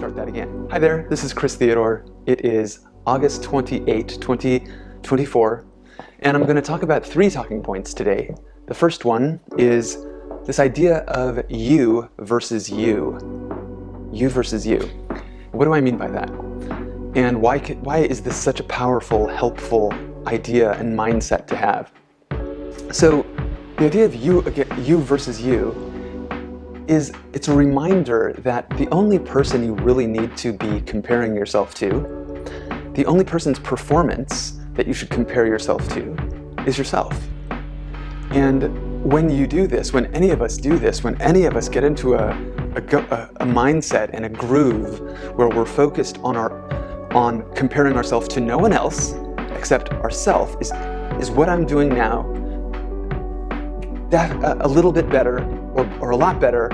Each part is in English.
start that again. Hi there, this is Chris Theodore. It is August 28, 2024, and I'm going to talk about 3 talking points today. The first one is this idea of you versus you. You versus you. What do I mean by that? And why is this such a powerful, helpful idea and mindset to have? So the idea of you versus you it's a reminder that the only person you really need to be comparing yourself to, the only person's performance that you should compare yourself to is yourself. And when you do this, when any of us do this, when any of us get into a mindset and a groove where we're focused on comparing ourselves to no one else except ourselves, is what I'm doing now that a little bit better or a lot better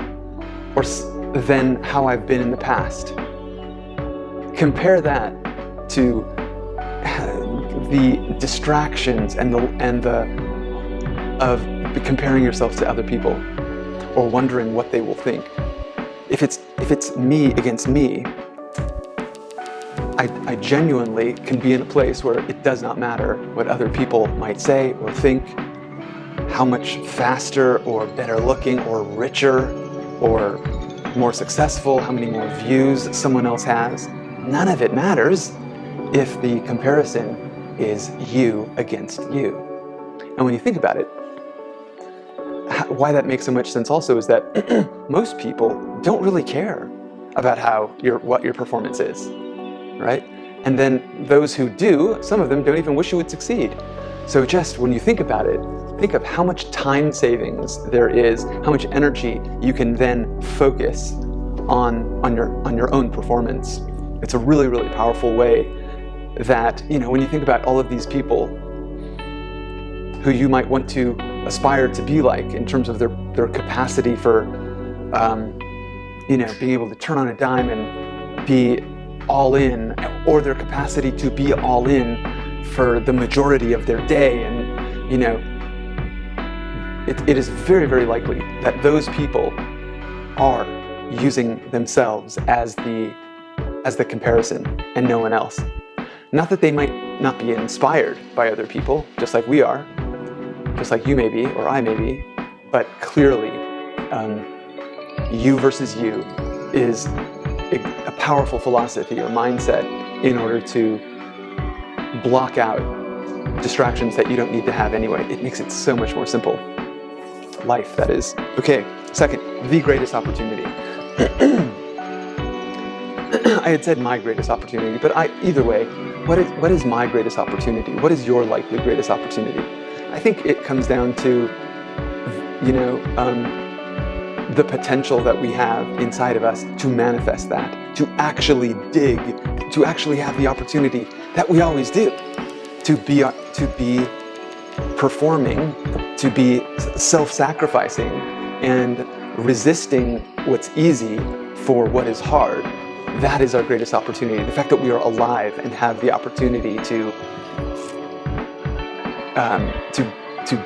than how I've been in the past. Compare that to the distractions and of comparing yourself to other people or wondering what they will think. If it's me against me, I genuinely can be in a place where it does not matter what other people might say or think, how much faster or better looking or richer or more successful, how many more views someone else has. None of it matters if the comparison is you against you. And when you think about it, why that makes so much sense also is that most people don't really care about what your performance is, right? And then those who do, some of them don't even wish you would succeed. So just when you think about it, think of how much time savings there is, how much energy you can then focus on your own performance. It's a really, really powerful way that, when you think about all of these people who you might want to aspire to be like in terms of their capacity for, being able to turn on a dime and be all in, or their capacity to be all in for the majority of their day. And, it is very, very likely that those people are using themselves as the comparison and no one else. Not that they might not be inspired by other people, just like we are, just like you may be, or I may be, but clearly you versus you is a powerful philosophy or mindset in order to block out distractions that you don't need to have anyway. It makes it so much more simple. Life, that is. Okay, second, the greatest opportunity. I had said my greatest opportunity, but either way, what is my greatest opportunity? What is your likely greatest opportunity? I think it comes down to, the potential that we have inside of us to manifest that, to actually dig, to actually have the opportunity that we always do, to be performing, to be self-sacrificing and resisting what's easy for what is hard. That is our greatest opportunity. The fact that we are alive and have the opportunity to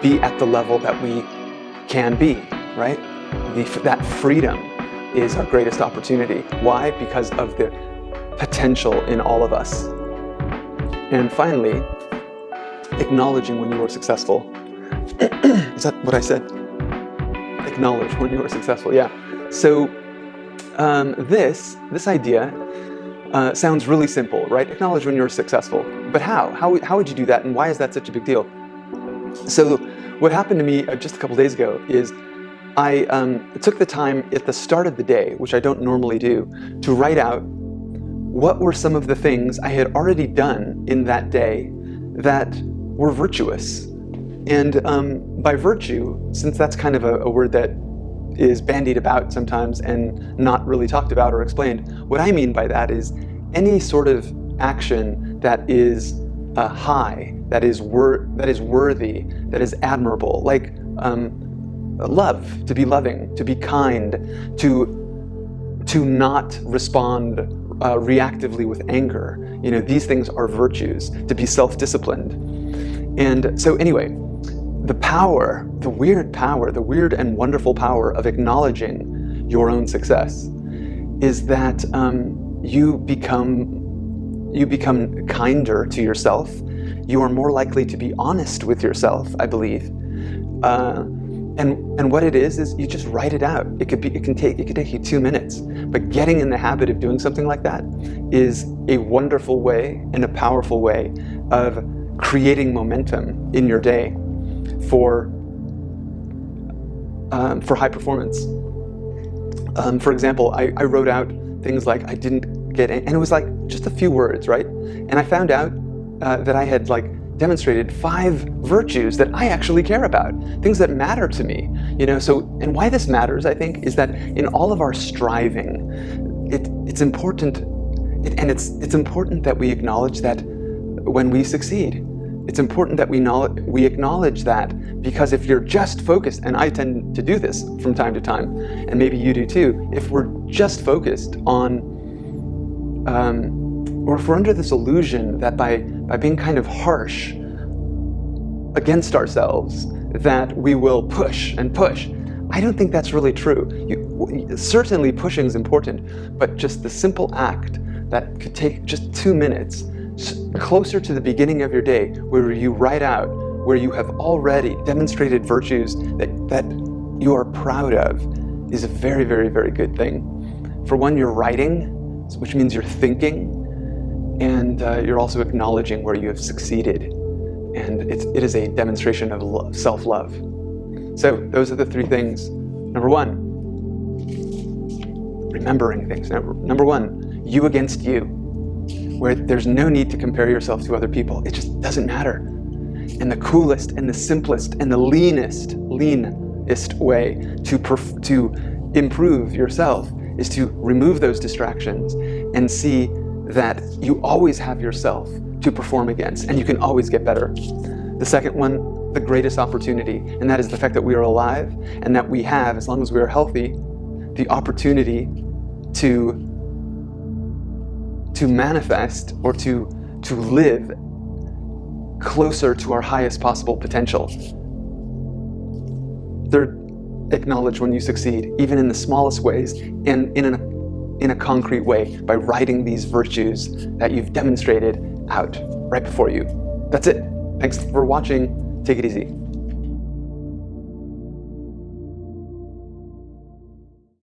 be at the level that we can be, right? That freedom is our greatest opportunity. Why? Because of the potential in all of us. And finally, acknowledging when you are successful. Is that what I said? Acknowledge when you are successful, yeah. So this idea sounds really simple, right? Acknowledge when you're successful. But how? How would you do that, and why is that such a big deal? So what happened to me just a couple days ago is I took the time at the start of the day, which I don't normally do, to write out what were some of the things I had already done in that day that were virtuous. And by virtue, since that's kind of a word that is bandied about sometimes and not really talked about or explained, what I mean by that is any sort of action that is high, that is worthy, that is admirable, like love, to be loving, to be kind, to not respond reactively with anger. These things are virtues, to be self-disciplined. And so anyway, the weird and wonderful power of acknowledging your own success is that you become kinder to yourself. You are more likely to be honest with yourself, I believe. And what it is you just write it out. It could take you 2 minutes. But getting in the habit of doing something like that is a wonderful way and a powerful way of creating momentum in your day for high performance. For example, I wrote out things like I didn't get in, and it was like just a few words, right? And I found out that I had demonstrated 5 virtues that I actually care about, things that matter to me, So, and why this matters, I think, is that in all of our striving, it's important, and it's important that we acknowledge that when we succeed. It's important that we acknowledge that, because if you're just focused, and I tend to do this from time to time, and maybe you do too, if we're just focused on, or if we're under this illusion that by being kind of harsh against ourselves, that we will push and push. I don't think that's really true. Certainly pushing is important, but just the simple act that could take just 2 minutes, closer to the beginning of your day, where you write out where you have already demonstrated virtues that you are proud of, is a very, very, very good thing. For one, you're writing, which means you're thinking, and you're also acknowledging where you have succeeded. And it is a demonstration of self-love. So those are the 3 things. Number 1, remembering things. Number 1, you against you, where there's no need to compare yourself to other people. It just doesn't matter. And the coolest and the simplest and the leanest way to improve yourself is to remove those distractions and see that you always have yourself to perform against, and you can always get better. The second one, the greatest opportunity, and that is the fact that we are alive, and that we have, as long as we are healthy, the opportunity to manifest or to live closer to our highest possible potential. Third, acknowledge when you succeed, even in the smallest ways, and in a concrete way, by writing these virtues that you've demonstrated out right before you. That's it. Thanks for watching. Take it easy.